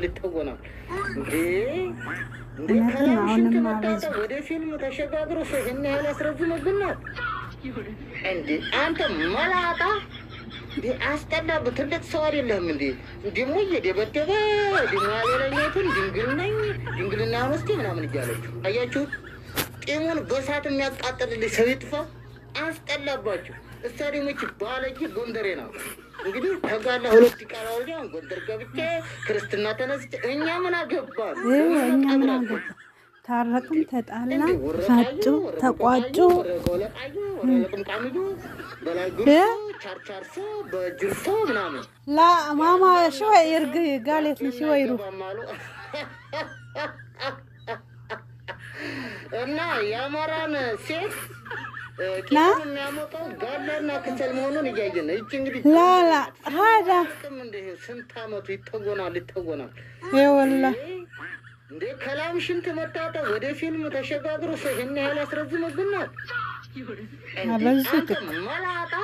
ልትሆና እንዴ ከላምሽን ተመጣጣ ወደ ፊልም ተሸጋግሮ ሰህን ያህል አስረዝመብናል እንዴ አንተ መላጣ አስጠላ በትልቅ ሰው አይደለም እንዴ ደሞ እየደበደበ ደሞ ያለለኝቱን ድንግልና መስቲ ምናምን እያለችው አያችሁ ጤሙን በሳት የሚያቃጥልልኝ ሰው ይጥፋ አስጠላባችሁ እሳሪሞች ባለጂ ጎንደሬ ነው እንግዲህ ተጋላ ሁለት ይቃራው ያን ጎንደር ገብቼ ክርስትና ተነስቼ እኛ ምን አገባን እኛ ምን አገባን ታረቅም ተጣላ ፋጩ ተቋጩ ቻርቻርሶ በጅርሶ ምናምን ላ ማማ شوي يرقي قالت لي شوي يروح እና ያማራን ሴት كيف نعمطه قال لنا كسل مهونون يجاينا يجي እንግዲህ لا هذا እንደ ስንት አመቱ ይተጎናል اي والله እንደ ከላምሽን ተመጣጣ ወደ ፊልም ተሸጋግሮ ሰህን ያህል አስረዝመብናል አበዝኩት መላጣ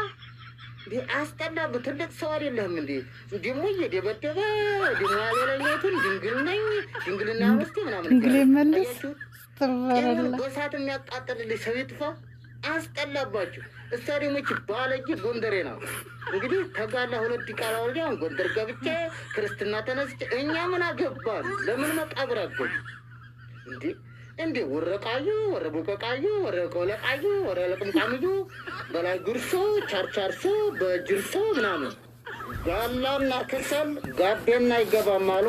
አስጠላ በትልቅ ሰው አይደለም እንዴ ደሞ እየደበደበ ደሞ ያለለኝቱን ድንግልና መስቲ ምናምን ድንግል መልስ ተበረለ በሳት የሚያቃጥልልኝ ሰው ይጥፋ አስጠላባችሁ እሳሪሞች ባለጂ ጎንደሬ ነው እንግዲህ ተጋላ ሁለት ይቃራው ያን ጎንደር ገብቼ ክርስትና ተነስቼ እኛ ምን አገባን ለምን መቃብር አገቡ እንዴ ወረቃዩ ወረቦቀቃዩ ወረቆለቃዩ ወረለቅምቃምዩ በላይ ጉርሶ ቻርቻርሶ በጅርሶ ምናምን ጋላና ከሰል ጋቤና ይገባም አሉ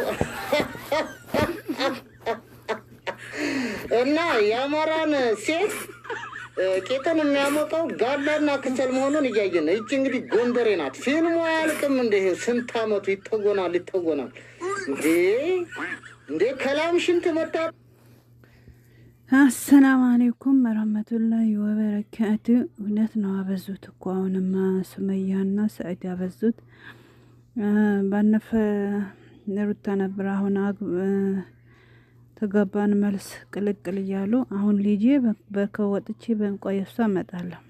እና ያማራን ሴት ቄጠን የሚያሞቀው ጋላና ከሰል መሆኑን እያየን እቺ እንግዲህ ጎንደሬ ናት ፊልሙ አያልቅም እንደ ስንት አመቱ ይተጎናል እንዴ ከላምሽን ተመጣ አሰላሙ አለይኩም ወራህመቱላሂ ወበረካቱ እውነት ነው አበዙት እኮ አሁንማ ሱመያና ሰዒድ አበዙት ባነፈ ነሩታ ነበር አሁን ተጋባን መልስ ቅልቅል እያሉ አሁን ልጄ በከወጥቼ በእንቆየሷ እመጣለሁ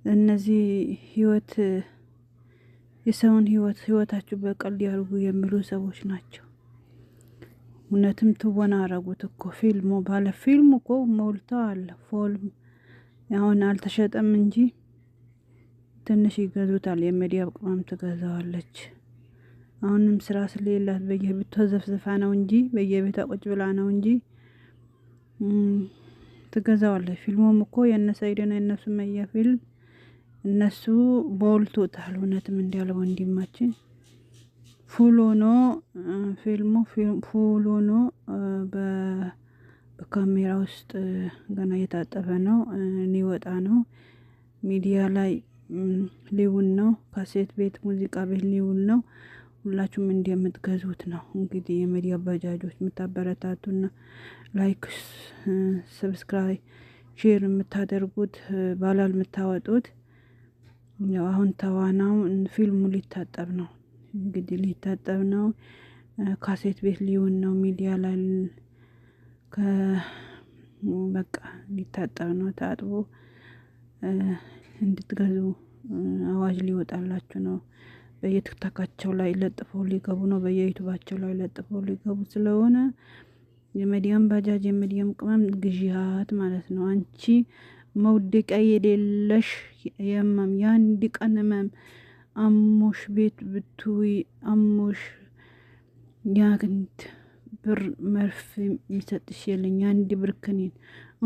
የነዚህ ህይወት የሰውን ህይወታችሁ በቀል ያርጉ የሚሉ ሰዎች ናቸው እውነትም ትወና አረጉት እኮ ፊልሙ እኮ ሞልቷል ፎልም አሁን አልተሸጠም እንጂ ትንሽ ይገዙታል የሚዲያ ቅመም ትገዛዋለች አሁንም ስራ ስለሌላት በየቤቷ ዘፍዘፋ ነው እንጂ በየቤቷ ቁጭ ብላ ነው እንጂ ትገዛዋለች ፊልሙም እኮ የነሰይደና የነሱ መያ ፊልም እነሱ ቦልቶታል እውነትም እንዲያለው ወንድማችን ፉሎኖ ፊልሙ ፉሎኖ በካሜራ ውስጥ ገና የታጠፈ ነው ሊወጣ ነው ሚዲያ ላይ ሊውን ነው ካሴት ቤት ሙዚቃ ቤት ሊውን ነው ሁላችሁም እንደምትገዙት ነው እንግዲህ የሚዲያ ባጃጆች የምታበረታቱና ላይክ ሰብስክራይብ ሼር የምታደርጉት ባላል የምታወጡት ያው አሁን ተዋናው ፊልሙ ሊታጠብ ነው እንግዲህ ሊታጠብ ነው ካሴት ቤት ሊውን ነው ሚዲያ ላይ በቃ ሊታጠብ ነው ታጥቦ እንድትገዙ አዋጅ ሊወጣላችሁ ነው በየቲክቶካቸው ላይ ለጥፈው ሊገቡ ነው በየዩቲዩባቸው ላይ ለጥፈው ሊገቡ ስለሆነ የመዲያም ባጃጅ የመዲያም ቅመም ግዢያት ማለት ነው አንቺ መውደቂያ የሌለሽ የማም ያንዲ ቀነመም አሞሽ ቤት ብትይ አሞሽ ያግንት ብር መርፍ የሚሰጥሽ የለኝ አንድ ብርክኒን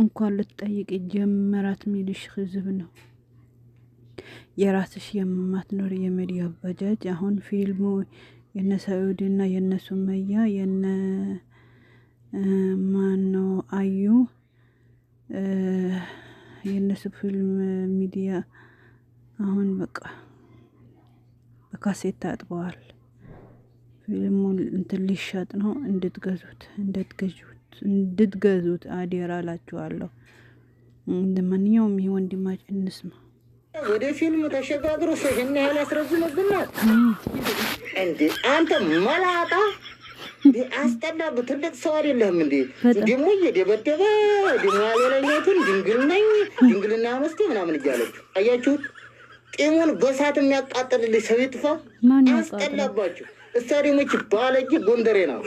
እንኳን ልትጠይቅ ጀመራት ሚልሽ ህዝብ ነው የራስሽ የማትኖር የሚዲያ ባጃጅ አሁን ፊልሙ የነሳኡዲና የነሱመያ ማነው አዩ የነሱ ፊልም ሚዲያ አሁን በቃ በካሴት ታጥበዋል ፊልሙ እንትን ሊሸጥ ነው እንድትገዙት አደራ እላችኋለሁ እንደማንኛውም ይሄ ወንድማችን እንስማ ወደ ፊልም ተሸጋግሮ ሰህን ያህል አስረዝመብናል እንዴ አንተ መላጣ አስጠላ በትልቅ ሰው አይደለም እንዴ ደሞ እየደበደበ ደሞ ያለለኝቱን ድንግልና መስቲ ምናምን እያለችው አያችሁት ጢሙን በሳት የሚያቃጥልልኝ ሰው ይጥፋ። አስጠላባችሁ። እስታዲየሞች ባለጌ ጎንደሬ ነው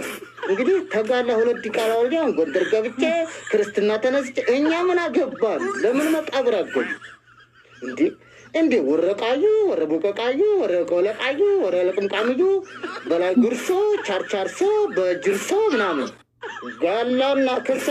እንግዲህ ተጋላ 2 ዲቃላ ወልዲያ ጎንደር ገብቼ ክርስትና ተነስቼ እኛ ምን አገባን? ለምን መቃብር አገቡ እንዴ ወረቃዩ ወረቦቀቃዩ ወረቆለቃዩ ወረለቅምቃምዩ በላይ ጉርሶ ቻርቻርሶ በጅርሶ ምናምን ጋላና ከሳ